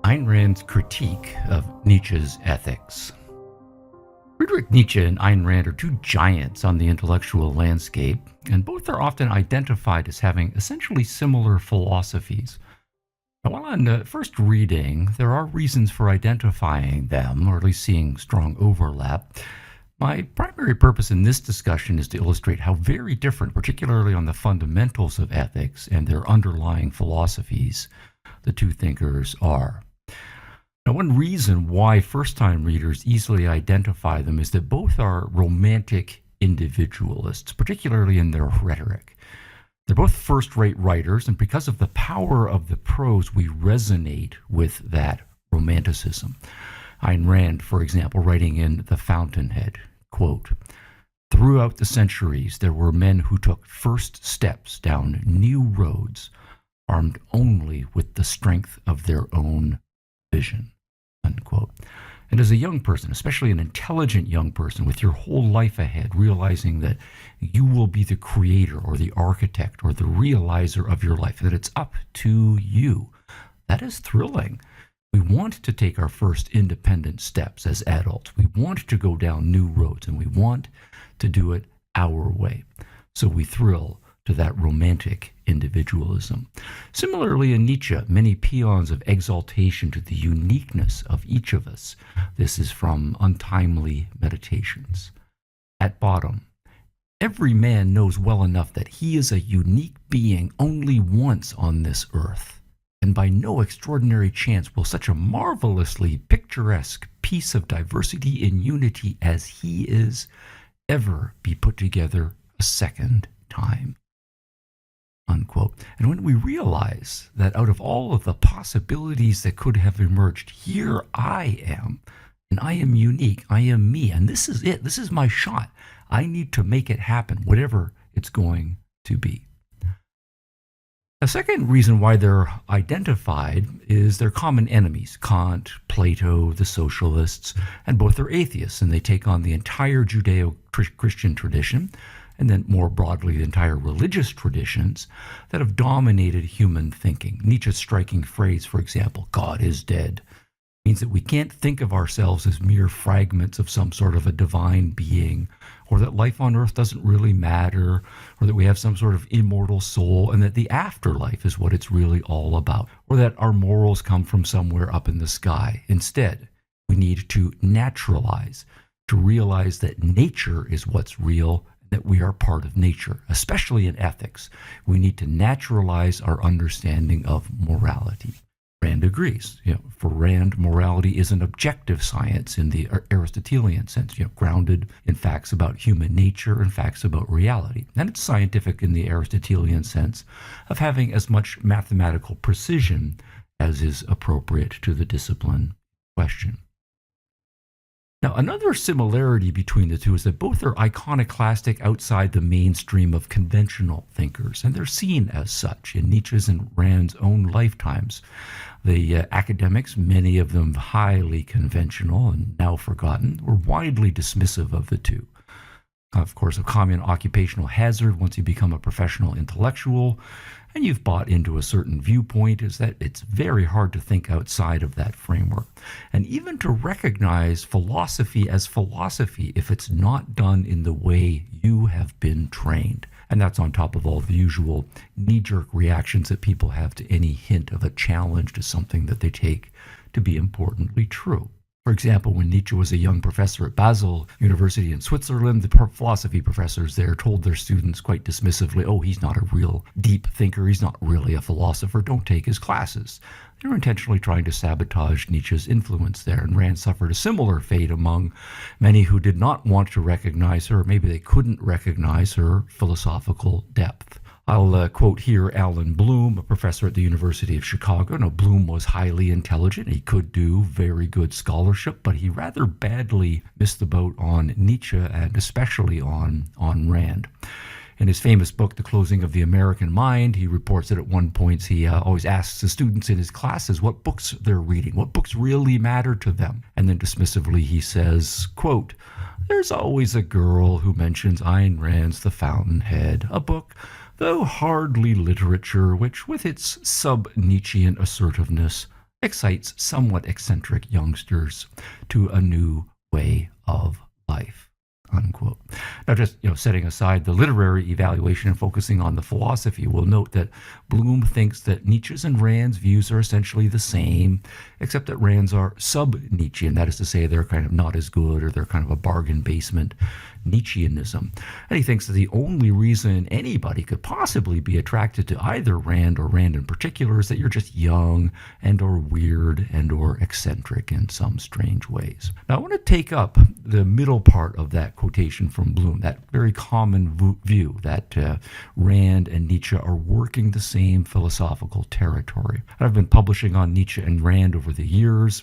Ayn Rand's critique of Nietzsche's ethics. Friedrich Nietzsche and Ayn Rand are two giants on the intellectual landscape, and both are often identified as having essentially similar philosophies. Now, while on first reading, there are reasons for identifying them, or at least seeing strong overlap. My primary purpose in this discussion is to illustrate how very different, particularly on the fundamentals of ethics and their underlying philosophies, the two thinkers are. Now, one reason why first-time readers easily identify them is that both are romantic individualists, particularly in their rhetoric. They're both first-rate writers, and because of the power of the prose, we resonate with that romanticism. Ayn Rand, for example, writing in The Fountainhead, quote, "Throughout the centuries, there were men who took first steps down new roads, armed only with the strength of their own vision," unquote. And as a young person, especially an intelligent young person with your whole life ahead, realizing that you will be the creator or the architect or the realizer of your life, that it's up to you, that is thrilling. We want to take our first independent steps as adults. We want to go down new roads, and we want to do it our way. So we thrill to that romantic individualism. Similarly, in Nietzsche, many paeans of exaltation to the uniqueness of each of us. This is from Untimely Meditations. At bottom, every man knows well enough that he is a unique being only once on this earth, and by no extraordinary chance will such a marvelously picturesque piece of diversity in unity as he is ever be put together a second time, unquote. And when we realize that out of all of the possibilities that could have emerged, here I am, and I am unique, I am me, and this is it, this is my shot. I need to make it happen, whatever it's going to be. A second reason why they're identified is their common enemies, Kant, Plato, the socialists, and both are atheists, and they take on the entire Judeo-Christian tradition, and then more broadly the entire religious traditions that have dominated human thinking. Nietzsche's striking phrase, for example, "God is dead," means that we can't think of ourselves as mere fragments of some sort of a divine being, or that life on earth doesn't really matter, or that we have some sort of immortal soul, and that the afterlife is what it's really all about, or that our morals come from somewhere up in the sky. Instead, we need to naturalize, to realize that nature is what's real, that we are part of nature, especially in ethics. We need to naturalize our understanding of morality. Rand agrees. For Rand, morality is an objective science in the Aristotelian sense, grounded in facts about human nature and facts about reality. And it's scientific in the Aristotelian sense of having as much mathematical precision as is appropriate to the discipline question. Now, another similarity between the two is that both are iconoclastic outside the mainstream of conventional thinkers, and they're seen as such in Nietzsche's and Rand's own lifetimes. The academics, many of them highly conventional and now forgotten, were widely dismissive of the two. Of course, a common occupational hazard once you become a professional intellectual and you've bought into a certain viewpoint is that it's very hard to think outside of that framework. And even to recognize philosophy as philosophy if it's not done in the way you have been trained. And that's on top of all the usual knee-jerk reactions that people have to any hint of a challenge to something that they take to be importantly true. For example, when Nietzsche was a young professor at Basel University in Switzerland, the philosophy professors there told their students quite dismissively, "Oh, he's not a real deep thinker, he's not really a philosopher, don't take his classes." They were intentionally trying to sabotage Nietzsche's influence there, and Rand suffered a similar fate among many who did not want to recognize her, or maybe they couldn't recognize her philosophical depth. I'll quote here Alan Bloom, a professor at the University of Chicago. Now, Bloom was highly intelligent. He could do very good scholarship, but he rather badly missed the boat on Nietzsche and especially on Rand. In his famous book, The Closing of the American Mind, he reports that at one point he always asks the students in his classes what books they're reading, what books really matter to them. And then dismissively he says, quote, "There's always a girl who mentions Ayn Rand's The Fountainhead, a book though hardly literature, which with its sub-Nietzschean assertiveness excites somewhat eccentric youngsters to a new way of life, unquote. Now, just setting aside the literary evaluation and focusing on the philosophy, we'll note that Bloom thinks that Nietzsche's and Rand's views are essentially the same, except that Rand's are sub-Nietzschean. That is to say, they're kind of not as good, or they're kind of a bargain basement Nietzscheanism. And he thinks that the only reason anybody could possibly be attracted to either Rand or Rand in particular is that you're just young and or weird and or eccentric in some strange ways. Now I want to take up the middle part of that quotation from Bloom, that very common view that Rand and Nietzsche are working the same philosophical territory. I've been publishing on Nietzsche and Rand over the years,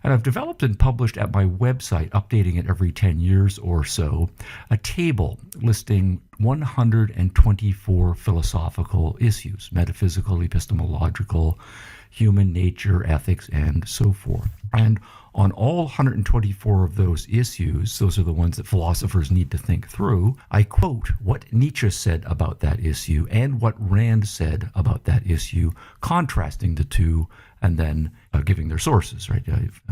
and I've developed and published at my website, updating it every 10 years or so, a table listing 124 philosophical issues: metaphysical, epistemological, human nature, ethics, and so forth. And on all 124 of those issues, those are the ones that philosophers need to think through, I quote what Nietzsche said about that issue and what Rand said about that issue, contrasting the two, and then giving their sources, right?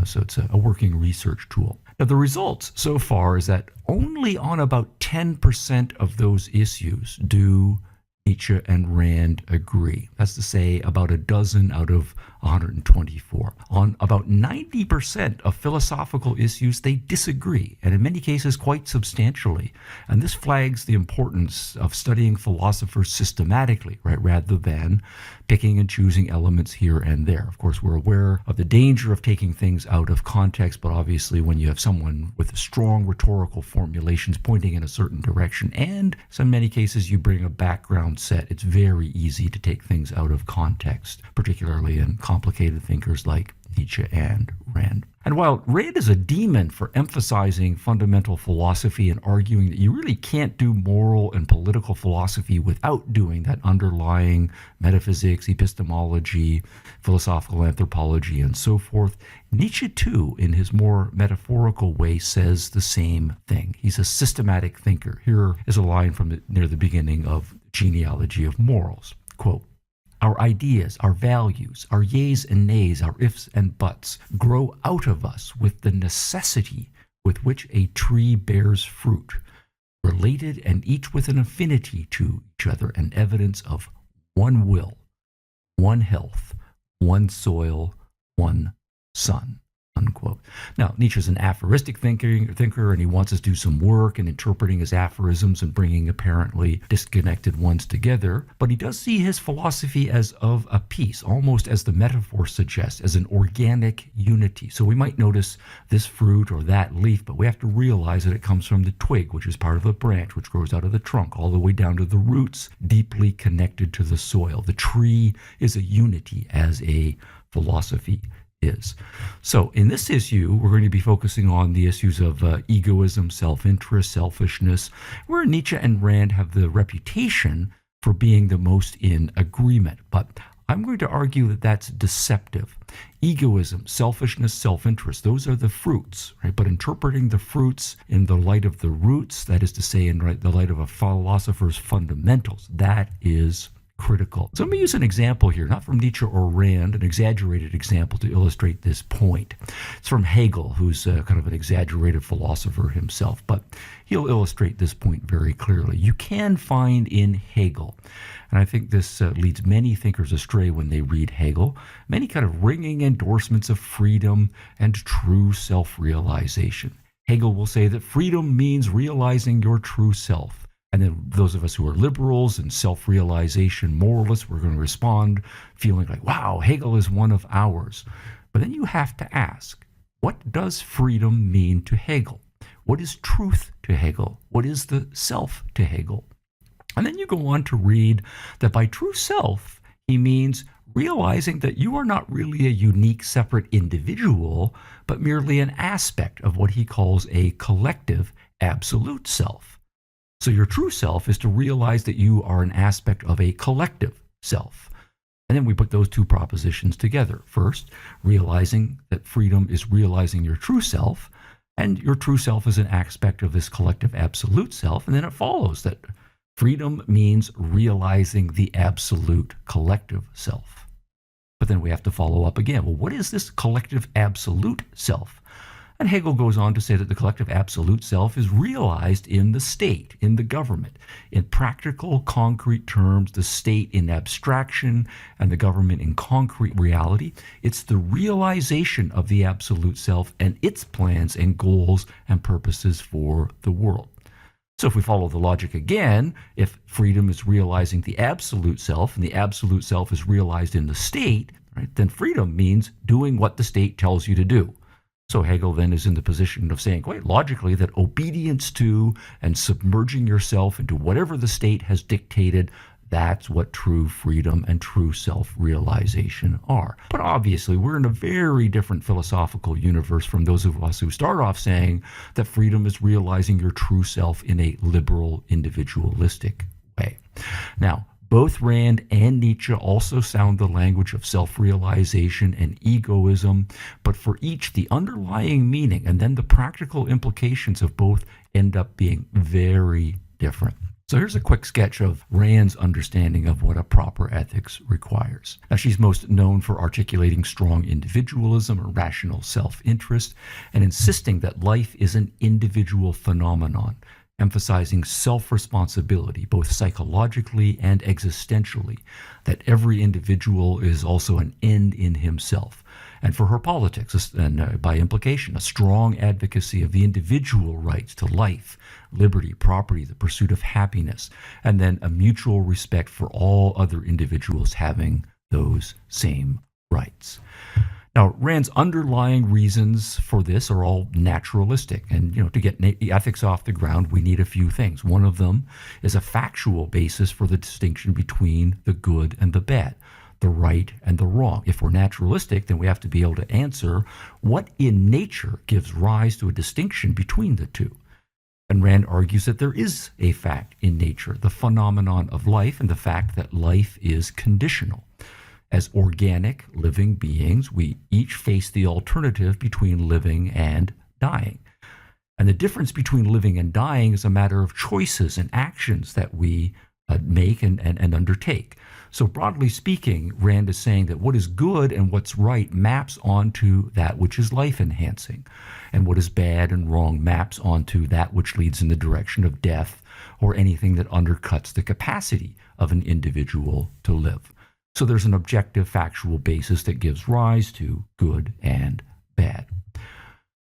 So it's a working research tool. Now, the results so far is that only on about 10% of those issues do Nietzsche and Rand agree. That's to say, about a dozen out of 124. On about 90% of philosophical issues, they disagree, and in many cases quite substantially. And this flags the importance of studying philosophers systematically, right, rather than picking and choosing elements here and there. Of course, we're aware of the danger of taking things out of context, but obviously when you have someone with strong rhetorical formulations pointing in a certain direction, and in many cases you bring a background set, it's very easy to take things out of context, particularly in complicated thinkers like Nietzsche and Rand. And while Rand is a demon for emphasizing fundamental philosophy and arguing that you really can't do moral and political philosophy without doing that underlying metaphysics, epistemology, philosophical anthropology, and so forth, Nietzsche, too, in his more metaphorical way, says the same thing. He's a systematic thinker. Here is a line from near the beginning of Genealogy of Morals. Quote, "Our ideas, our values, our yeas and nays, our ifs and buts grow out of us with the necessity with which a tree bears fruit, related and each with an affinity to each other, and evidence of one will, one health, one soil, one sun." Unquote. Now, Nietzsche's an aphoristic thinker, and he wants us to do some work in interpreting his aphorisms and bringing apparently disconnected ones together. But he does see his philosophy as of a piece, almost as the metaphor suggests, as an organic unity. So we might notice this fruit or that leaf, but we have to realize that it comes from the twig, which is part of the branch, which grows out of the trunk, all the way down to the roots, deeply connected to the soil. The tree is a unity, as a philosophy is. So in this issue, we're going to be focusing on the issues of egoism, self-interest, selfishness, where Nietzsche and Rand have the reputation for being the most in agreement. But I'm going to argue that that's deceptive. Egoism, selfishness, self-interest, those are the fruits, right? But interpreting the fruits in the light of the roots, that is to say, in the light of a philosopher's fundamentals, that is critical. So let me use an example here, not from Nietzsche or Rand, an exaggerated example to illustrate this point. It's from Hegel, who's kind of an exaggerated philosopher himself, but he'll illustrate this point very clearly. You can find in Hegel, and I think this leads many thinkers astray when they read Hegel, many kind of ringing endorsements of freedom and true self-realization. Hegel will say that freedom means realizing your true self. And then those of us who are liberals and self-realization moralists, we're going to respond feeling like, wow, Hegel is one of ours. But then you have to ask, what does freedom mean to Hegel? What is truth to Hegel? What is the self to Hegel? And then you go on to read that by true self, he means realizing that you are not really a unique, separate individual, but merely an aspect of what he calls a collective, absolute self. So your true self is to realize that you are an aspect of a collective self. And then we put those two propositions together. First, realizing that freedom is realizing your true self, and your true self is an aspect of this collective absolute self. And then it follows that freedom means realizing the absolute collective self. But then we have to follow up again. Well, what is this collective absolute self? And Hegel goes on to say that the collective absolute self is realized in the state, in the government. In practical, concrete terms, the state in abstraction and the government in concrete reality. It's the realization of the absolute self and its plans and goals and purposes for the world. So if we follow the logic again, if freedom is realizing the absolute self and the absolute self is realized in the state, right, then freedom means doing what the state tells you to do. So Hegel then is in the position of saying, quite logically, that obedience to and submerging yourself into whatever the state has dictated, that's what true freedom and true self-realization are. But obviously, we're in a very different philosophical universe from those of us who start off saying that freedom is realizing your true self in a liberal, individualistic way. Now, both Rand and Nietzsche also sound the language of self-realization and egoism, but for each, the underlying meaning and then the practical implications of both end up being very different. So here's a quick sketch of Rand's understanding of what a proper ethics requires. Now, she's most known for articulating strong individualism or rational self-interest and insisting that life is an individual phenomenon, emphasizing self-responsibility, both psychologically and existentially, that every individual is also an end in himself. And for her politics, and by implication, a strong advocacy of the individual rights to life, liberty, property, the pursuit of happiness, and then a mutual respect for all other individuals having those same rights. Now, Rand's underlying reasons for this are all naturalistic. And, to get ethics off the ground, we need a few things. One of them is a factual basis for the distinction between the good and the bad, the right and the wrong. If we're naturalistic, then we have to be able to answer what in nature gives rise to a distinction between the two. And Rand argues that there is a fact in nature, the phenomenon of life, and the fact that life is conditional. As organic, living beings, we each face the alternative between living and dying. And the difference between living and dying is a matter of choices and actions that we make and undertake. So broadly speaking, Rand is saying that what is good and what's right maps onto that which is life-enhancing. And what is bad and wrong maps onto that which leads in the direction of death or anything that undercuts the capacity of an individual to live. So there's an objective, factual basis that gives rise to good and bad.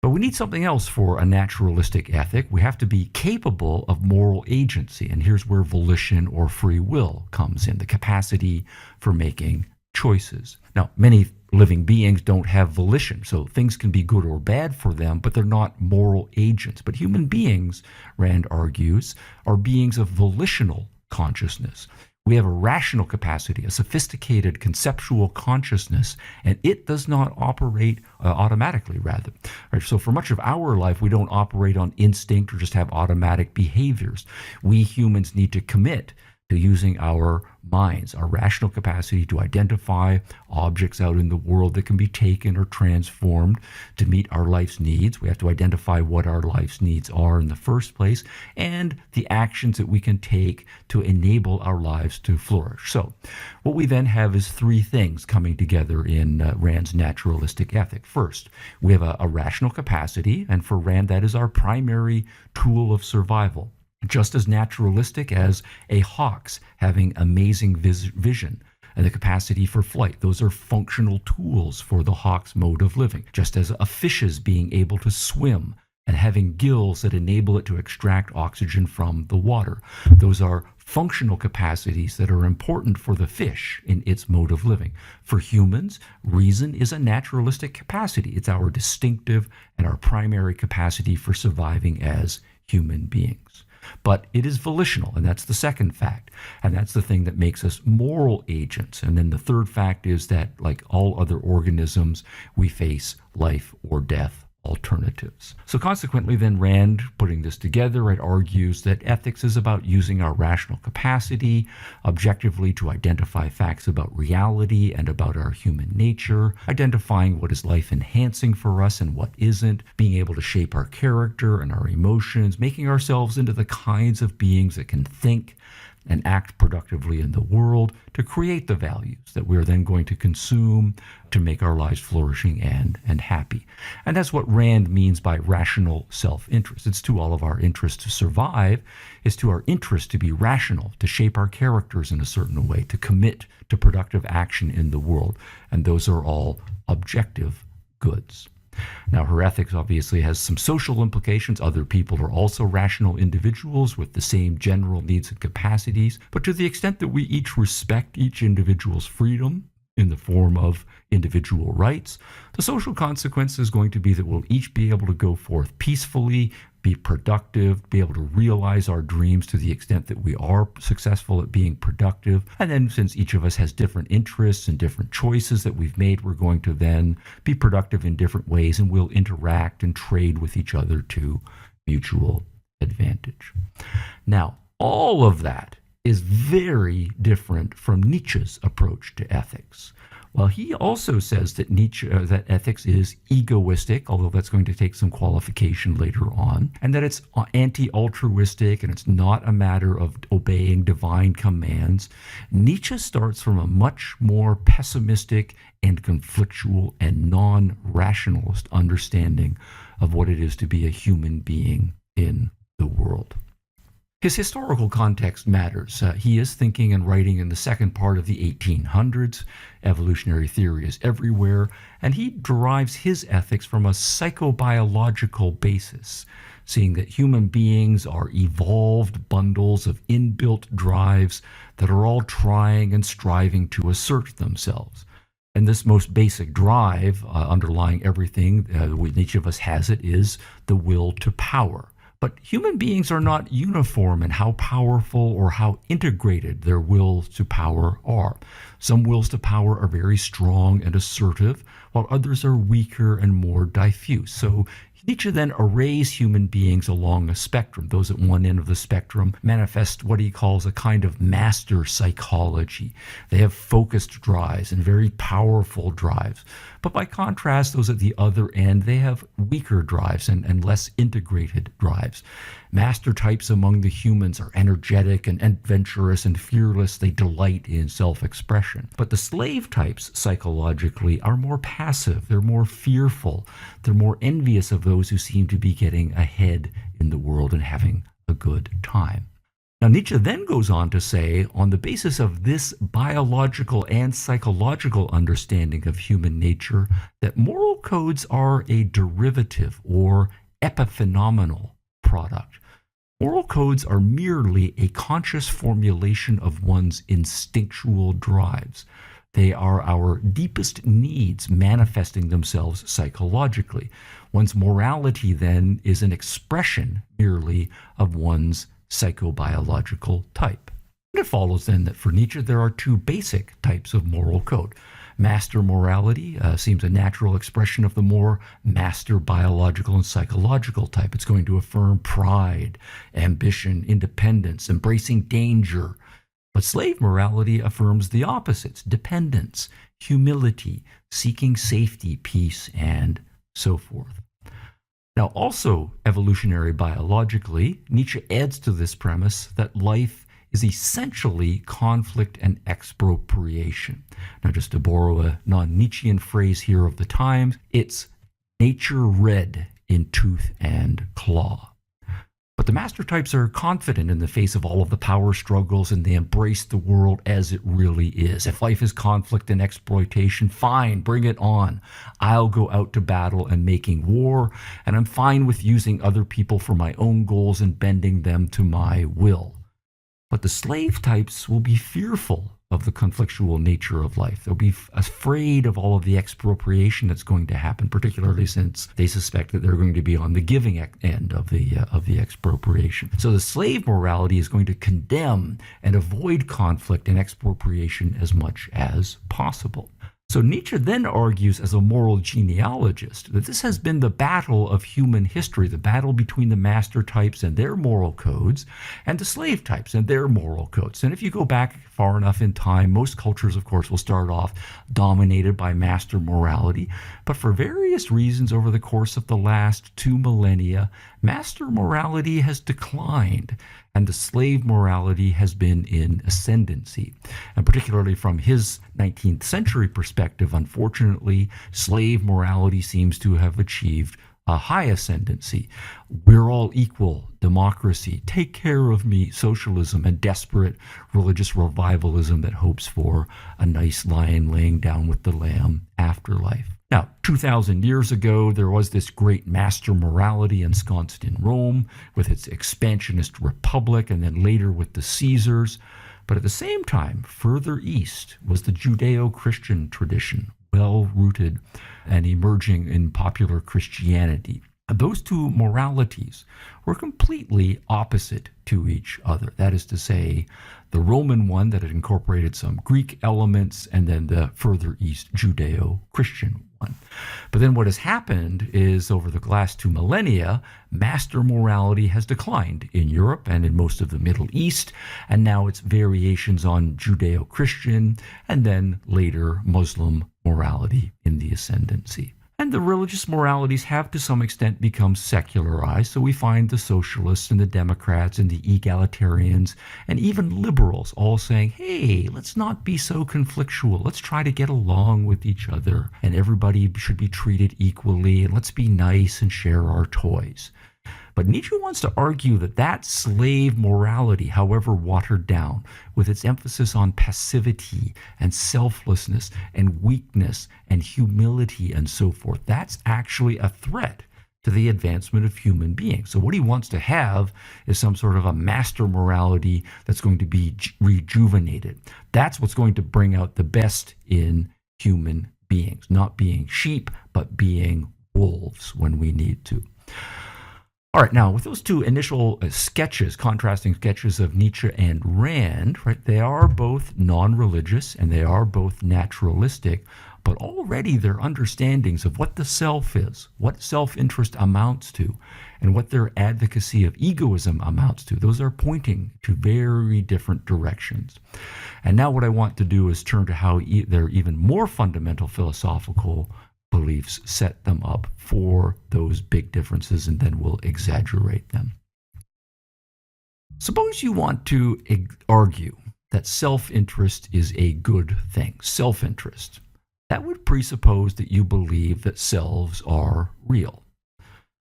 But we need something else for a naturalistic ethic. We have to be capable of moral agency. And here's where volition or free will comes in, the capacity for making choices. Now, many living beings don't have volition, so things can be good or bad for them, but they're not moral agents. But human beings, Rand argues, are beings of volitional consciousness. We have a rational capacity, a sophisticated conceptual consciousness, and it does not operate automatically, rather. Right? So for much of our life, we don't operate on instinct or just have automatic behaviors. We humans need to commit to using our minds, our rational capacity to identify objects out in the world that can be taken or transformed to meet our life's needs. We have to identify what our life's needs are in the first place and the actions that we can take to enable our lives to flourish. So what we then have is three things coming together in Rand's naturalistic ethic. First, we have a rational capacity, and for Rand, that is our primary tool of survival. Just as naturalistic as a hawk's having amazing vision and the capacity for flight. Those are functional tools for the hawk's mode of living. Just as a fish's being able to swim and having gills that enable it to extract oxygen from the water. Those are functional capacities that are important for the fish in its mode of living. For humans, reason is a naturalistic capacity. It's our distinctive and our primary capacity for surviving as human beings. But it is volitional, and that's the second fact. And that's the thing that makes us moral agents. And then the third fact is that, like all other organisms, we face life or death alternatives. So consequently, then, Rand, putting this together, it argues that ethics is about using our rational capacity objectively to identify facts about reality and about our human nature, identifying what is life-enhancing for us and what isn't, being able to shape our character and our emotions, making ourselves into the kinds of beings that can think, and act productively in the world to create the values that we're then going to consume to make our lives flourishing and happy. And that's what Rand means by rational self-interest. It's to all of our interest to survive. It's to our interest to be rational, to shape our characters in a certain way, to commit to productive action in the world. And those are all objective goods. Now, her ethics obviously has some social implications. Other people are also rational individuals with the same general needs and capacities. But to the extent that we each respect each individual's freedom in the form of individual rights, the social consequence is going to be that we'll each be able to go forth peacefully, be productive, be able to realize our dreams to the extent that we are successful at being productive. And then since each of us has different interests and different choices that we've made, we're going to then be productive in different ways, and we'll interact and trade with each other to mutual advantage. Now, all of that is very different from Nietzsche's approach to ethics. Well, he also says that that ethics is egoistic, although that's going to take some qualification later on, and that it's anti-altruistic and it's not a matter of obeying divine commands. Nietzsche starts from a much more pessimistic and conflictual and non-rationalist understanding of what it is to be a human being in the world. His historical context matters. He is thinking and writing in the second part of the 1800s. Evolutionary theory is everywhere, and he derives his ethics from a psychobiological basis, seeing that human beings are evolved bundles of inbuilt drives that are all trying and striving to assert themselves. And this most basic drive underlying everything, each of us has it, is the will to power. But human beings are not uniform in how powerful or how integrated their wills to power are. Some wills to power are very strong and assertive, while others are weaker and more diffuse. So Nietzsche then arrays human beings along a spectrum. Those at one end of the spectrum manifest what he calls a kind of master psychology. They have focused drives and very powerful drives. But by contrast, those at the other end, they have weaker drives and less integrated drives. Master types among the humans are energetic and adventurous and fearless. They delight in self-expression. But the slave types, psychologically, are more passive. They're more fearful. They're more envious of those who seem to be getting ahead in the world and having a good time. Now, Nietzsche then goes on to say, on the basis of this biological and psychological understanding of human nature, that moral codes are a derivative or epiphenomenal product. Moral codes are merely a conscious formulation of one's instinctual drives. They are our deepest needs manifesting themselves psychologically. One's morality, then, is an expression merely of one's psychobiological type. And it follows then that for Nietzsche there are two basic types of moral code. Master morality seems a natural expression of the more master biological and psychological type. It's going to affirm pride, ambition, independence, embracing danger. But slave morality affirms the opposites: dependence, humility, seeking safety, peace, and so forth. Now, also evolutionary biologically, Nietzsche adds to this premise that life is essentially conflict and expropriation. Now, just to borrow a non-Nietzschean phrase here of the times, it's nature red in tooth and claw. But the master types are confident in the face of all of the power struggles, and they embrace the world as it really is. If life is conflict and exploitation, fine, bring it on. I'll go out to battle and making war, and I'm fine with using other people for my own goals and bending them to my will. But the slave types will be fearful of the conflictual nature of life. They'll be afraid of all of the expropriation that's going to happen, particularly since they suspect that they're going to be on the giving end of the expropriation. So the slave morality is going to condemn and avoid conflict and expropriation as much as possible. So Nietzsche then argues as a moral genealogist that this has been the battle of human history, the battle between the master types and their moral codes and the slave types and their moral codes. And if you go back far enough in time, most cultures, of course, will start off dominated by master morality. But for various reasons over the course of the last 2 millennia, master morality has declined. and the slave morality has been in ascendancy. And particularly from his 19th century perspective, unfortunately, slave morality seems to have achieved a high ascendancy. We're all equal, democracy, take care of me, socialism, and desperate religious revivalism that hopes for a nice lion laying down with the lamb afterlife. Now, 2,000 years ago, there was this great master morality ensconced in Rome with its expansionist republic, and then later with the Caesars. But at the same time, further east was the Judeo-Christian tradition, well-rooted and emerging in popular Christianity. Those two moralities were completely opposite to each other. That is to say, the Roman one that had incorporated some Greek elements, and then the further east Judeo-Christian one. But then what has happened is over the last 2 millennia, master morality has declined in Europe and in most of the Middle East, and now it's variations on Judeo-Christian and then later Muslim morality in the ascendancy. And the religious moralities have to some extent become secularized, so we find the socialists and the Democrats and the egalitarians and even liberals all saying, hey, let's not be so conflictual. Let's try to get along with each other, and everybody should be treated equally, and let's be nice and share our toys. But Nietzsche wants to argue that that slave morality, however watered down, with its emphasis on passivity and selflessness and weakness and humility and so forth, that's actually a threat to the advancement of human beings. So what he wants to have is some sort of a master morality that's going to be rejuvenated. That's what's going to bring out the best in human beings, not being sheep, but being wolves when we need to. All right, now with those two initial sketches, contrasting sketches of Nietzsche and Rand, right, they are both non-religious and they are both naturalistic, but already their understandings of what the self is, what self-interest amounts to, and what their advocacy of egoism amounts to, those are pointing to very different directions. And now what I want to do is turn to how their even more fundamental philosophical beliefs set them up for those big differences, and then we'll exaggerate them. Suppose you want to argue that self-interest is a good thing, self-interest. That would presuppose that you believe that selves are real.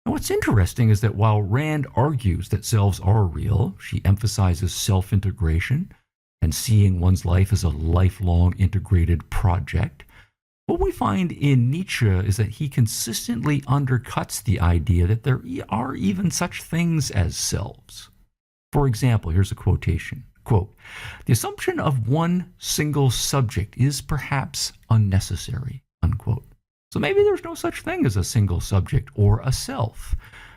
Now, what's interesting is that while Rand argues that selves are real, she emphasizes self-integration and seeing one's life as a lifelong integrated project. What we find in Nietzsche is that he consistently undercuts the idea that there are even such things as selves. For example, here's a quotation. Quote, "The assumption of one single subject is perhaps unnecessary," unquote. So maybe there's no such thing as a single subject or a self.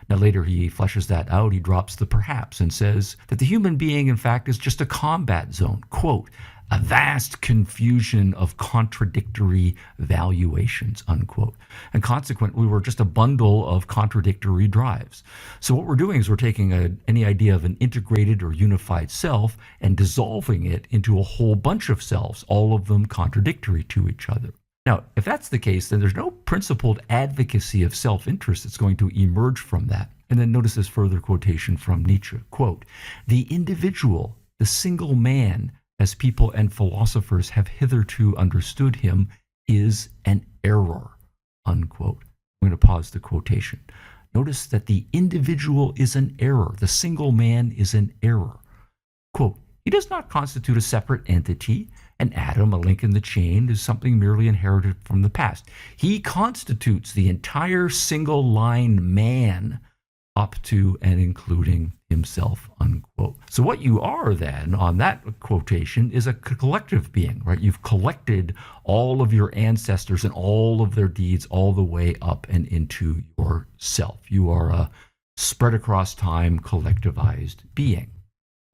Now later he fleshes that out, he drops the perhaps and says that the human being in fact is just a combat zone. Quote, "A vast confusion of contradictory valuations," unquote. And consequently, we're just a bundle of contradictory drives. So what we're doing is we're taking any idea of an integrated or unified self and dissolving it into a whole bunch of selves, all of them contradictory to each other. Now, if that's the case, then there's no principled advocacy of self-interest that's going to emerge from that. And then notice this further quotation from Nietzsche. Quote, "The individual, the single man, as people and philosophers have hitherto understood him, is an error," unquote. I'm going to pause the quotation. Notice that the individual is an error. The single man is an error. Quote, "He does not constitute a separate entity. An atom, a link in the chain, is something merely inherited from the past. He constitutes the entire single-line man up to and including himself," unquote. So what you are then on that quotation is a collective being, right? You've collected all of your ancestors and all of their deeds all the way up and into yourself. You are a spread across time collectivized being.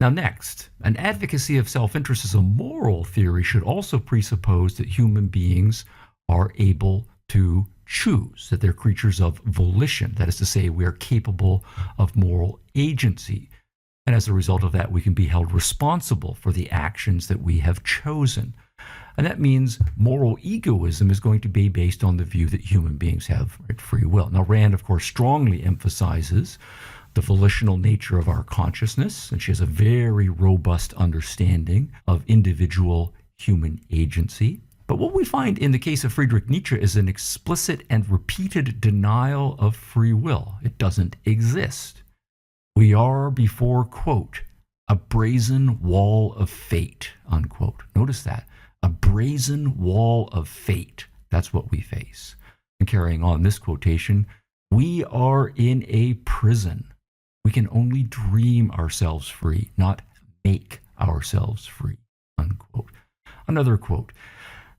Now next, an advocacy of self-interest as a moral theory should also presuppose that human beings are able to choose, that they're creatures of volition. That is to say, we are capable of moral agency. And as a result of that, we can be held responsible for the actions that we have chosen. And that means moral egoism is going to be based on the view that human beings have free will. Now, Rand, of course, strongly emphasizes the volitional nature of our consciousness, and she has a very robust understanding of individual human agency. But what we find in the case of Friedrich Nietzsche is an explicit and repeated denial of free will. It doesn't exist. We are before, quote, a brazen wall of fate, unquote. Notice that. A brazen wall of fate. That's what we face. And carrying on this quotation, we are in a prison. We can only dream ourselves free, not make ourselves free, unquote. Another quote,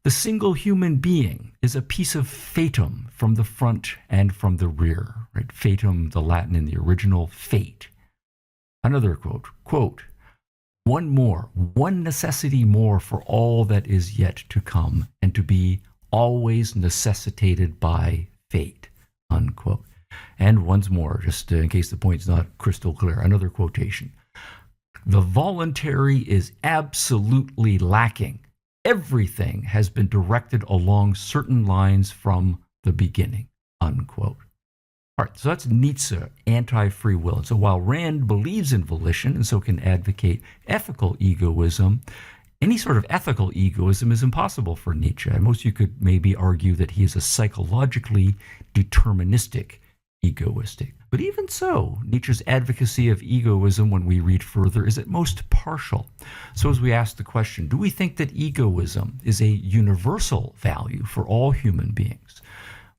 the single human being is a piece of fatum from the front and from the rear, right? Fatum, the Latin in the original, fate. Another quote, one necessity more for all that is yet to come, and to be always necessitated by fate, unquote. And once more, just in case the point's not crystal clear, another quotation. The voluntary is absolutely lacking. Everything has been directed along certain lines from the beginning, unquote. All right, so that's Nietzsche, anti-free will. And so while Rand believes in volition and so can advocate ethical egoism, any sort of ethical egoism is impossible for Nietzsche. And most of you could maybe argue that he is a psychologically deterministic egoistic. But even so, Nietzsche's advocacy of egoism, when we read further, is at most partial. So as we ask the question, do we think that egoism is a universal value for all human beings?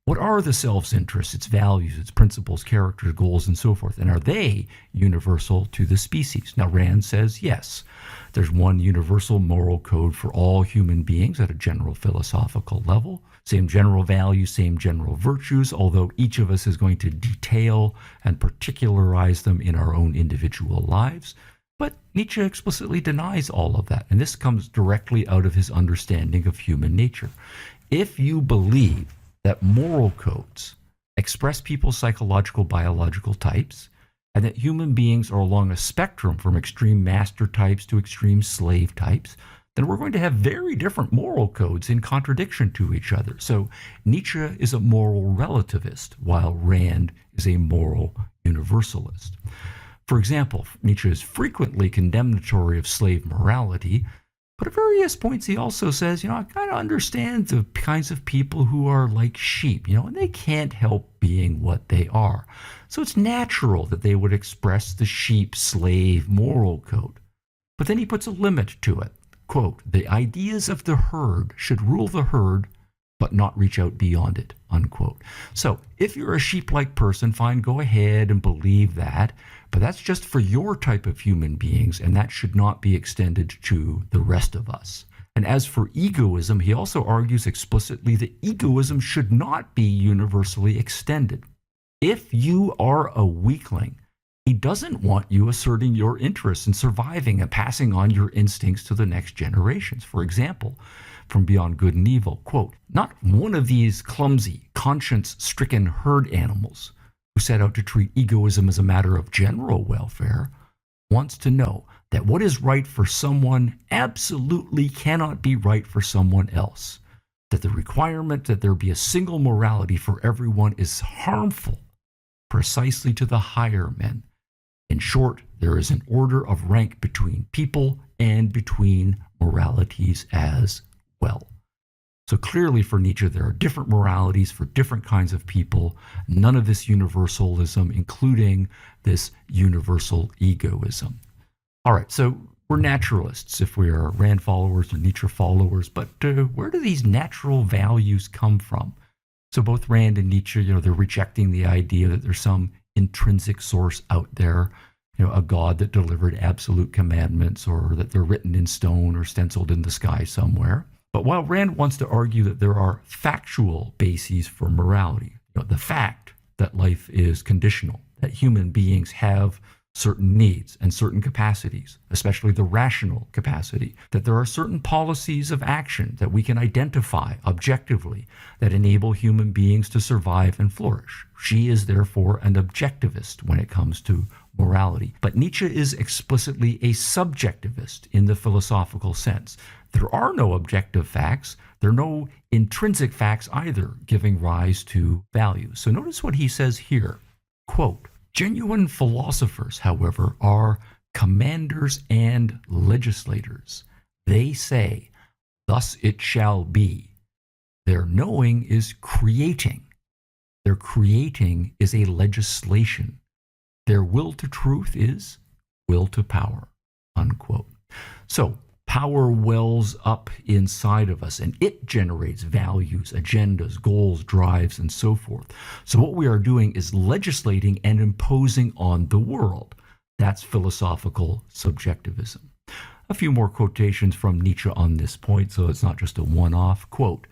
What are the self's interests, its values, its principles, characters, goals, and so forth? And are they universal to the species? Now, Rand says yes. There's one universal moral code for all human beings at a general philosophical level. Same general values, same general virtues, although each of us is going to detail and particularize them in our own individual lives. But Nietzsche explicitly denies all of that, and this comes directly out of his understanding of human nature. If you believe that moral codes express people's psychological, biological types, and that human beings are along a spectrum from extreme master types to extreme slave types, then we're going to have very different moral codes in contradiction to each other. So Nietzsche is a moral relativist, while Rand is a moral universalist. For example, Nietzsche is frequently condemnatory of slave morality, but at various points he also says, I kind of understand the kinds of people who are like sheep, and they can't help being what they are. So it's natural that they would express the sheep-slave moral code. But then he puts a limit to it. Quote, the ideas of the herd should rule the herd, but not reach out beyond it, unquote. So if you're a sheep-like person, fine, go ahead and believe that, but that's just for your type of human beings, and that should not be extended to the rest of us. And as for egoism, he also argues explicitly that egoism should not be universally extended. If you are a weakling, he doesn't want you asserting your interests and surviving and passing on your instincts to the next generations. For example, from Beyond Good and Evil, quote, not one of these clumsy, conscience-stricken herd animals who set out to treat egoism as a matter of general welfare wants to know that what is right for someone absolutely cannot be right for someone else, that the requirement that there be a single morality for everyone is harmful precisely to the higher men. In short, there is an order of rank between people and between moralities as well. So clearly for Nietzsche, there are different moralities for different kinds of people, none of this universalism, including this universal egoism. All right, so we're naturalists if we are Rand followers or Nietzsche followers, but where do these natural values come from? So both Rand and Nietzsche, they're rejecting the idea that there's some intrinsic source out there, a God that delivered absolute commandments, or that they're written in stone or stenciled in the sky somewhere. But while Rand wants to argue that there are factual bases for morality, the fact that life is conditional, that human beings have certain needs and certain capacities, especially the rational capacity, that there are certain policies of action that we can identify objectively that enable human beings to survive and flourish. She is therefore an objectivist when it comes to morality. But Nietzsche is explicitly a subjectivist in the philosophical sense. There are no objective facts. There are no intrinsic facts either giving rise to values. So notice what he says here. Quote, Genuine philosophers, however, are commanders and legislators. They say, thus it shall be. Their knowing is creating. Their creating is a legislation. Their will to truth is will to power, unquote. So power wells up inside of us and it generates values, agendas, goals, drives, and so forth. So what we are doing is legislating and imposing on the world. That's philosophical subjectivism. A few more quotations from Nietzsche on this point, so it's not just a one-off. Quote,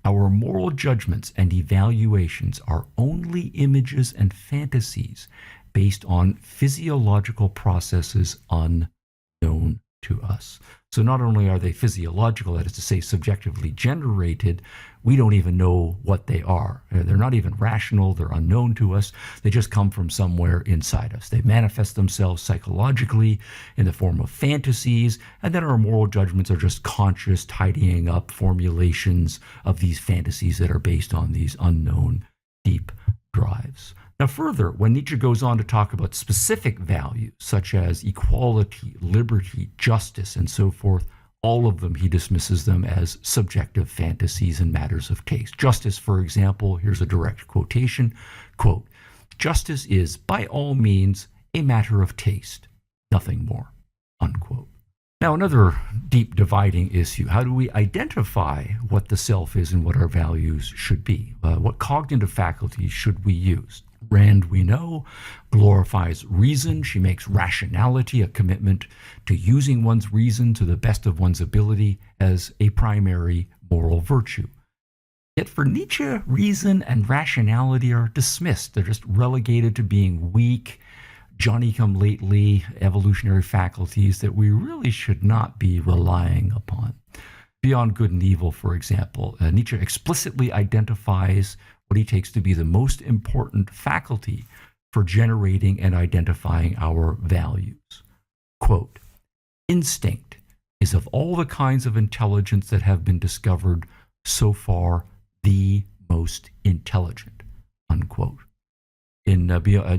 our moral judgments and evaluations are only images and fantasies based on physiological processes unknown to us. So not only are they physiological, that is to say subjectively generated, we don't even know what they are. They're not even rational, they're unknown to us. They just come from somewhere inside us. They manifest themselves psychologically in the form of fantasies, and then our moral judgments are just conscious tidying up formulations of these fantasies that are based on these unknown deep drives. Now further, when Nietzsche goes on to talk about specific values such as equality, liberty, justice, and so forth, all of them he dismisses them as subjective fantasies and matters of taste. Justice, for example, here's a direct quotation, quote, justice is by all means a matter of taste, nothing more, unquote. Now, another deep dividing issue, how do we identify what the self is and what our values should be? What cognitive faculties should we use? Rand, we know, glorifies reason. She makes rationality a commitment to using one's reason to the best of one's ability as a primary moral virtue. Yet for Nietzsche, reason and rationality are dismissed. They're just relegated to being weak, Johnny-come-lately evolutionary faculties that we really should not be relying upon. Beyond good and evil, for example, Nietzsche explicitly identifies what he takes to be the most important faculty for generating and identifying our values. Quote, instinct is of all the kinds of intelligence that have been discovered so far the most intelligent, unquote. In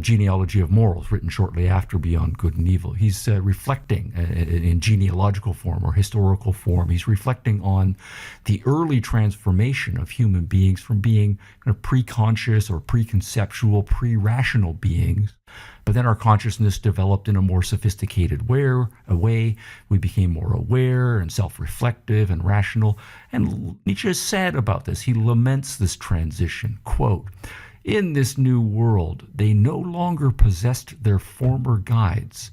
Genealogy of Morals, written shortly after Beyond Good and Evil, he's reflecting in genealogical form or historical form. He's reflecting on the early transformation of human beings from being kind of pre-conscious or preconceptual, pre-rational beings. But then our consciousness developed in a more sophisticated way. We became more aware and self-reflective and rational. And Nietzsche is sad about this. He laments this transition. Quote, in this new world, they no longer possessed their former guides,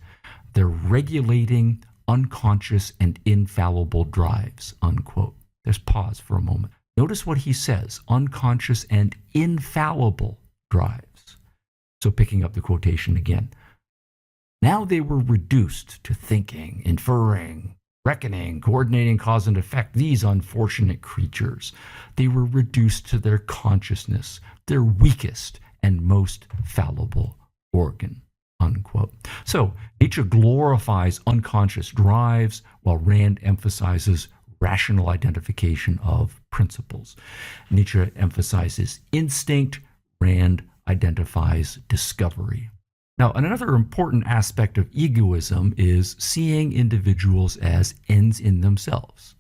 their regulating, unconscious, and infallible drives, unquote. There's pause for a moment. Notice what he says, unconscious and infallible drives. So picking up the quotation again. Now they were reduced to thinking, inferring, reckoning, coordinating cause and effect, these unfortunate creatures. They were reduced to their consciousness, their weakest and most fallible organ, unquote. So Nietzsche glorifies unconscious drives while Rand emphasizes rational identification of principles. Nietzsche emphasizes instinct, Rand identifies discovery. Now, another important aspect of egoism is seeing individuals as ends in themselves.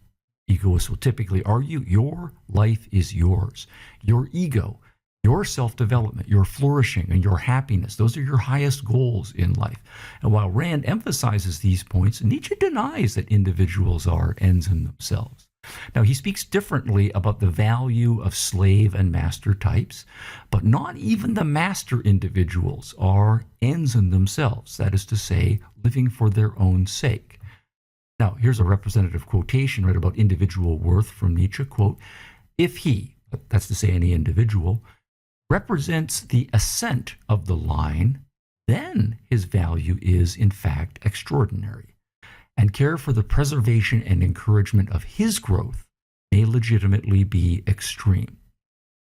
Egoists will typically argue your life is yours. Your ego, your self-development, your flourishing, and your happiness, those are your highest goals in life. And while Rand emphasizes these points, Nietzsche denies that individuals are ends in themselves. Now, he speaks differently about the value of slave and master types, but not even the master individuals are ends in themselves, that is to say, living for their own sake. Now, here's a representative quotation right about individual worth from Nietzsche, quote, if he, that's to say any individual, represents the ascent of the line, then his value is in fact extraordinary. And care for the preservation and encouragement of his growth may legitimately be extreme.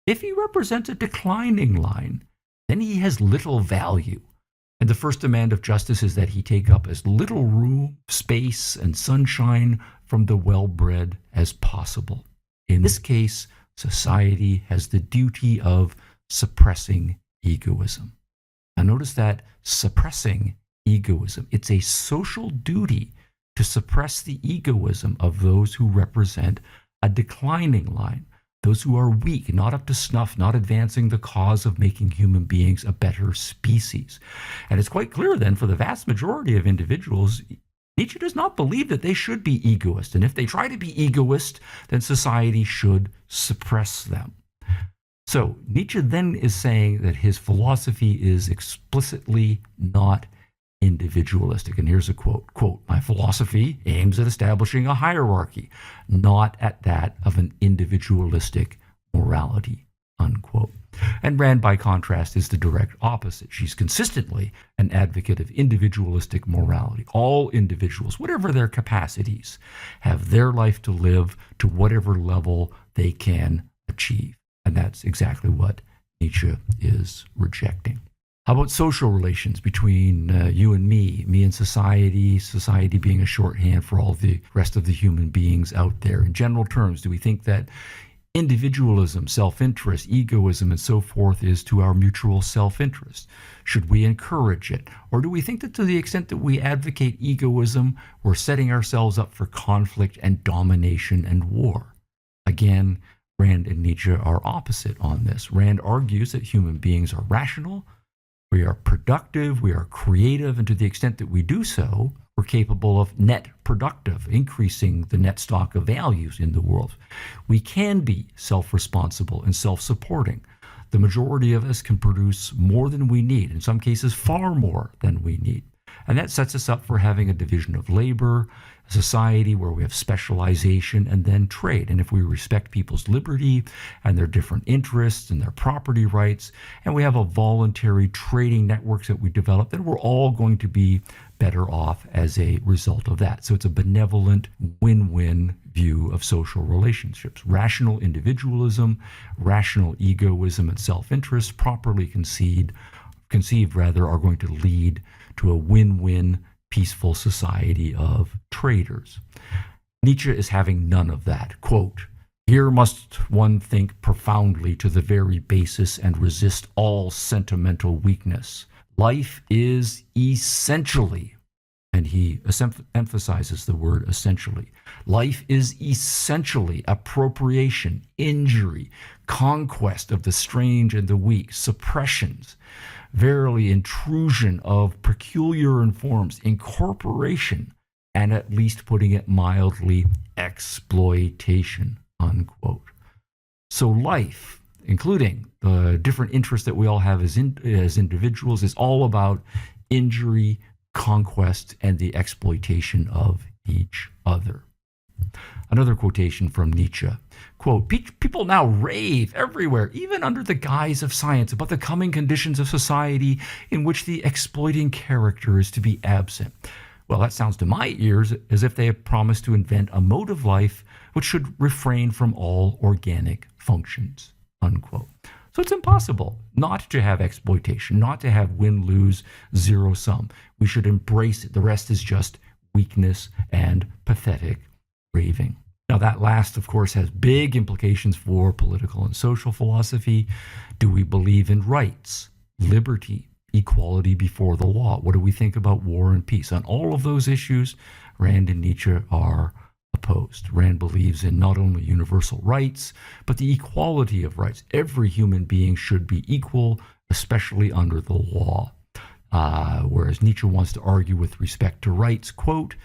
If he represents a declining line, then he has little value. And the first demand of justice is that he take up as little room, space, and sunshine from the well-bred as possible. In this case, society has the duty of suppressing egoism. Now notice that suppressing egoism. It's a social duty to suppress the egoism of those who represent a declining line, those who are weak, not up to snuff, not advancing the cause of making human beings a better species. And it's quite clear then for the vast majority of individuals, Nietzsche does not believe that they should be egoist. And if they try to be egoist, then society should suppress them. So Nietzsche then is saying that his philosophy is explicitly not individualistic. And here's a quote, "My philosophy aims at establishing a hierarchy, not at that of an individualistic morality," unquote. And Rand, by contrast, is the direct opposite. She's consistently an advocate of individualistic morality. All individuals, whatever their capacities, have their life to live to whatever level they can achieve. And that's exactly what Nietzsche is rejecting. How about social relations between you and me and society, society being a shorthand for all the rest of the human beings out there? In general terms, do we think that individualism, self-interest, egoism, and so forth is to our mutual self-interest? Should we encourage it? Or do we think that to the extent that we advocate egoism, we're setting ourselves up for conflict and domination and war? Again, Rand and Nietzsche are opposite on this. Rand argues that human beings are rational, we are productive, we are creative, and to the extent that we do so, we're capable of net productive, increasing the net stock of values in the world. We can be self-responsible and self-supporting. The majority of us can produce more than we need, in some cases far more than we need. And that sets us up for having a division of labor, a society where we have specialization and then trade. And if we respect people's liberty and their different interests and their property rights, and we have a voluntary trading networks that we develop, then we're all going to be better off as a result of that. So it's a benevolent win-win view of social relationships. Rational individualism, rational egoism, and self-interest properly conceived are going to lead to a win-win peaceful society of traders. Nietzsche is having none of that. Quote, "Here must one think profoundly to the very basis and resist all sentimental weakness. Life is essentially," and he emphasizes the word essentially, "life is essentially appropriation, injury, conquest of the strange and the weak, suppressions, verily intrusion of peculiar forms, incorporation, and at least putting it mildly, exploitation," unquote. So life, including the different interests that we all have as individuals, is all about injury, conquest, and the exploitation of each other. Another quotation from Nietzsche, quote, "People now rave everywhere, even under the guise of science, about the coming conditions of society in which the exploiting character is to be absent. Well, that sounds to my ears as if they have promised to invent a mode of life which should refrain from all organic functions," unquote. So it's impossible not to have exploitation, not to have win-lose, zero-sum. We should embrace it. The rest is just weakness and pathetic raving. Now that last, of course, has big implications for political and social philosophy. Do we believe in rights, liberty, equality before the law? What do we think about war and peace? On all of those issues, Rand and Nietzsche are opposed. Rand believes in not only universal rights, but the equality of rights. Every human being should be equal, especially under the law. Whereas Nietzsche wants to argue with respect to rights, quote,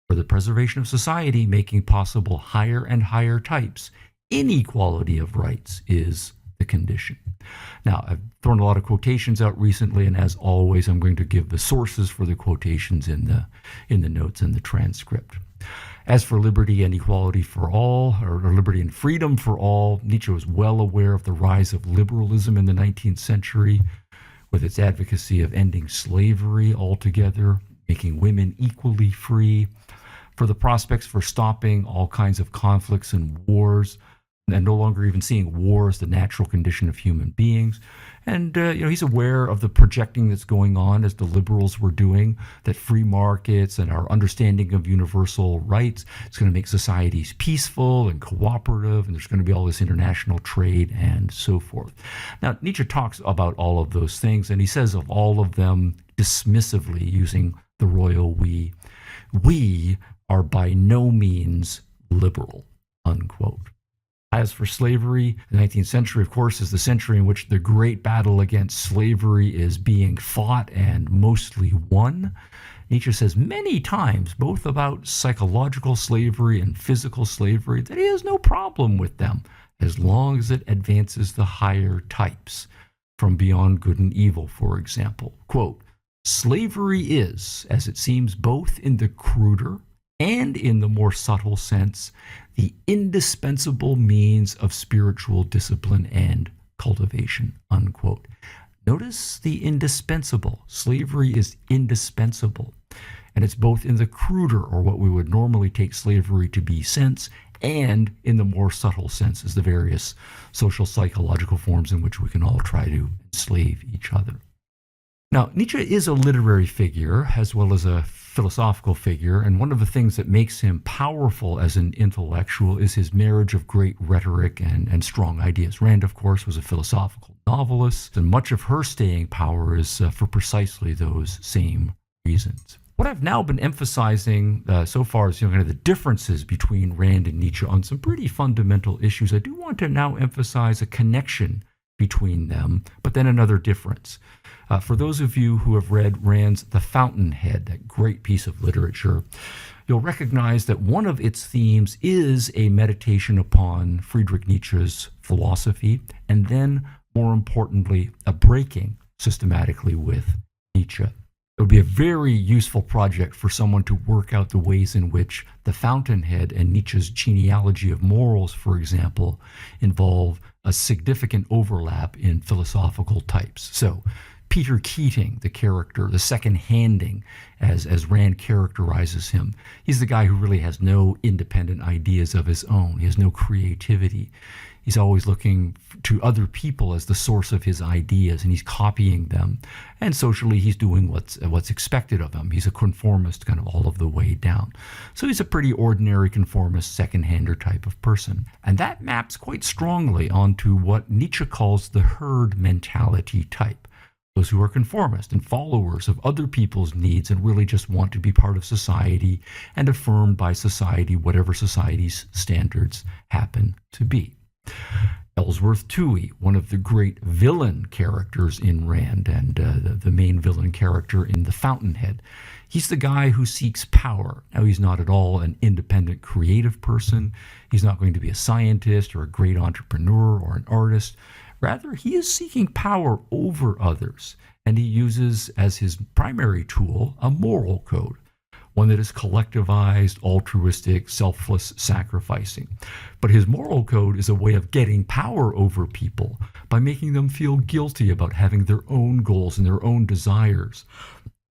"For the preservation of society, making possible higher and higher types, inequality of rights is the condition." Now, I've thrown a lot of quotations out recently, and as always, I'm going to give the sources for the quotations in the notes and the transcript. As for liberty and equality for all, or liberty and freedom for all, Nietzsche was well aware of the rise of liberalism in the 19th century, with its advocacy of ending slavery altogether, making women equally free, for the prospects for stopping all kinds of conflicts and wars, and no longer even seeing war as the natural condition of human beings. And he's aware of the projecting that's going on, as the liberals were doing, that free markets and our understanding of universal rights is going to make societies peaceful and cooperative, and there's going to be all this international trade and so forth. Now, Nietzsche talks about all of those things, and he says of all of them dismissively, using the royal we are by no means liberal, unquote. As for slavery, the 19th century, of course, is the century in which the great battle against slavery is being fought and mostly won. Nietzsche says many times, both about psychological slavery and physical slavery, that he has no problem with them as long as it advances the higher types. From Beyond Good and Evil, for example, quote, "Slavery is, as it seems both in the cruder and in the more subtle sense, the indispensable means of spiritual discipline and cultivation," unquote. Notice the indispensable. Slavery is indispensable. And it's both in the cruder, or what we would normally take slavery to be, sense, and in the more subtle senses, the various social psychological forms in which we can all try to enslave each other. Now, Nietzsche is a literary figure as well as a philosophical figure, and one of the things that makes him powerful as an intellectual is his marriage of great rhetoric and strong ideas. Rand, of course, was a philosophical novelist, and much of her staying power is for precisely those same reasons. What I've now been emphasizing so far is kind of the differences between Rand and Nietzsche on some pretty fundamental issues. I do want to now emphasize a connection between them, but then another difference. For those of you who have read Rand's The Fountainhead, that great piece of literature, you'll recognize that one of its themes is a meditation upon Friedrich Nietzsche's philosophy, and then, more importantly, a breaking systematically with Nietzsche. It would be a very useful project for someone to work out the ways in which The Fountainhead and Nietzsche's genealogy of morals, for example, involve a significant overlap in philosophical types. So, Peter Keating, the character, the second-handing, as Rand characterizes him, he's the guy who really has no independent ideas of his own. He has no creativity. He's always looking to other people as the source of his ideas, and he's copying them. And socially, he's doing what's expected of him. He's a conformist kind of all of the way down. So he's a pretty ordinary conformist, second-hander type of person. And that maps quite strongly onto what Nietzsche calls the herd mentality type. Those who are conformist and followers of other people's needs and really just want to be part of society and affirmed by society, whatever society's standards happen to be. Ellsworth Toohey, one of the great villain characters in Rand and the main villain character in The Fountainhead. He's the guy who seeks power. Now, he's not at all an independent creative person. He's not going to be a scientist or a great entrepreneur or an artist. Rather, he is seeking power over others, and he uses as his primary tool a moral code, one that is collectivized, altruistic, selfless, sacrificing. But his moral code is a way of getting power over people by making them feel guilty about having their own goals and their own desires.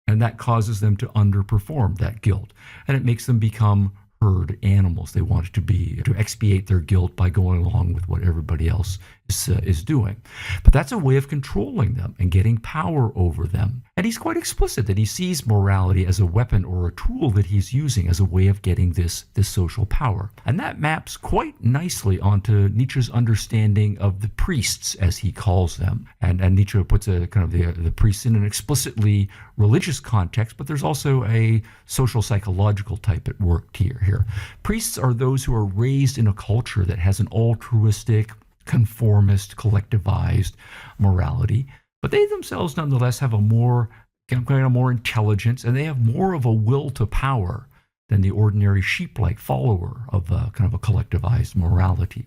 And that causes them to underperform that guilt, and it makes them become herd animals. They want to expiate their guilt by going along with what everybody else is doing. But that's a way of controlling them and getting power over them. And he's quite explicit that he sees morality as a weapon or a tool that he's using as a way of getting this social power. And that maps quite nicely onto Nietzsche's understanding of the priests, as he calls them. And Nietzsche puts a kind of the priests in an explicitly religious context, but there's also a social psychological type at work here. Priests are those who are raised in a culture that has an altruistic, conformist, collectivized morality, but they themselves nonetheless have a more intelligence, and they have more of a will to power than the ordinary sheep-like follower of a kind of a collectivized morality.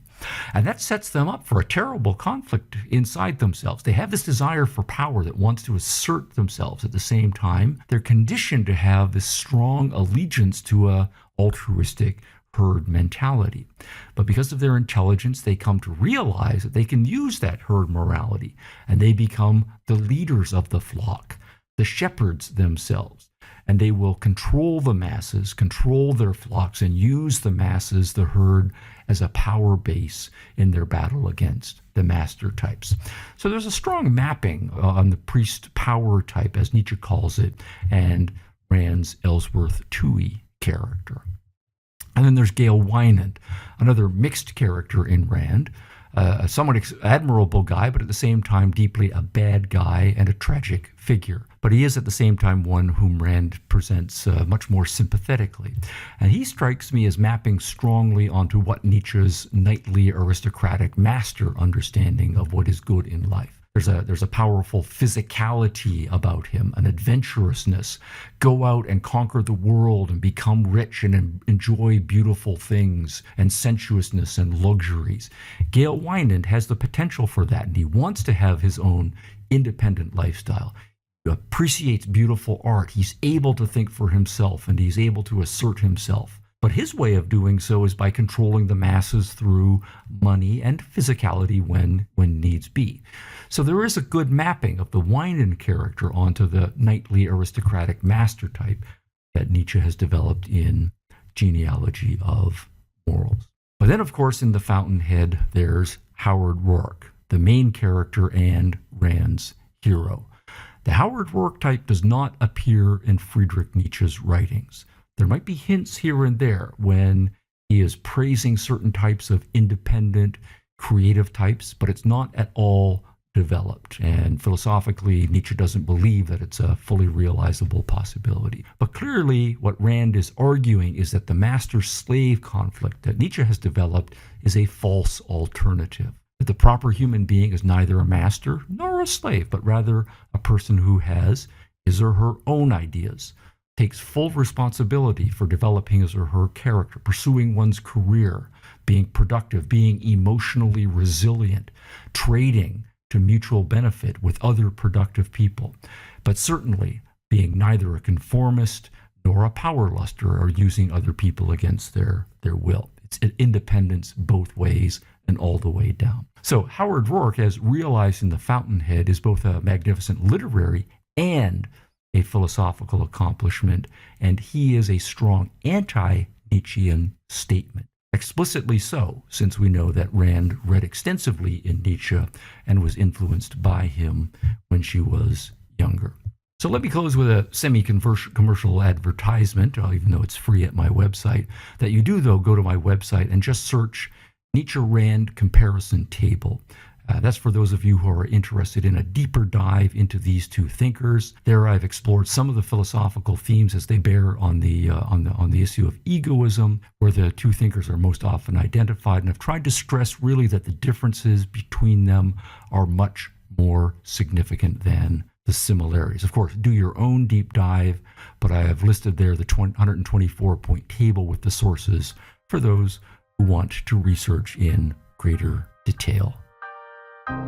And that sets them up for a terrible conflict inside themselves. They have this desire for power that wants to assert themselves. At the same time, they're conditioned to have this strong allegiance to a altruistic herd mentality. But because of their intelligence, they come to realize that they can use that herd morality, and they become the leaders of the flock, the shepherds themselves. and they will control the masses, control their flocks, and use the masses, the herd, as a power base in their battle against the master types. So there's a strong mapping on the priest power type, as Nietzsche calls it, and Rand's Ellsworth Toohey character. And then there's Gail Wynand, another mixed character in Rand, a somewhat admirable guy, but at the same time deeply a bad guy and a tragic figure. But he is at the same time one whom Rand presents much more sympathetically. And he strikes me as mapping strongly onto what Nietzsche's knightly aristocratic master understanding of what is good in life. There's a powerful physicality about him, an adventurousness. Go out and conquer the world and become rich and enjoy beautiful things and sensuousness and luxuries. Gail Wynand has the potential for that, and he wants to have his own independent lifestyle. He appreciates beautiful art. He's able to think for himself, and he's able to assert himself. But his way of doing so is by controlling the masses through money and physicality when needs be. So there is a good mapping of the Wynand character onto the knightly aristocratic master type that Nietzsche has developed in Genealogy of Morals. But then, of course, in The Fountainhead, there's Howard Rourke, the main character and Rand's hero. The Howard Rourke type does not appear in Friedrich Nietzsche's writings. There might be hints here and there when he is praising certain types of independent, creative types, but it's not at all developed. And philosophically, Nietzsche doesn't believe that it's a fully realizable possibility. But clearly, what Rand is arguing is that the master-slave conflict that Nietzsche has developed is a false alternative. That the proper human being is neither a master nor a slave, but rather a person who has his or her own ideas, takes full responsibility for developing his or her character, pursuing one's career, being productive, being emotionally resilient, trading to mutual benefit with other productive people, but certainly being neither a conformist nor a power luster or using other people against their will. It's independence both ways and all the way down. So Howard Rourke, as realized in The Fountainhead, is both a magnificent literary and a philosophical accomplishment, and he is a strong anti-Nietzschean statement. Explicitly so, since we know that Rand read extensively in Nietzsche and was influenced by him when she was younger. So let me close with a semi-commercial advertisement, even though it's free at my website, that you do, though, go to my website and just search Nietzsche-Rand comparison table. That's for those of you who are interested in a deeper dive into these two thinkers. There I've explored some of the philosophical themes as they bear on the issue of egoism, where the two thinkers are most often identified, and I've tried to stress really that the differences between them are much more significant than the similarities. Of course, do your own deep dive, but I have listed there the 124-point table with the sources for those who want to research in greater detail.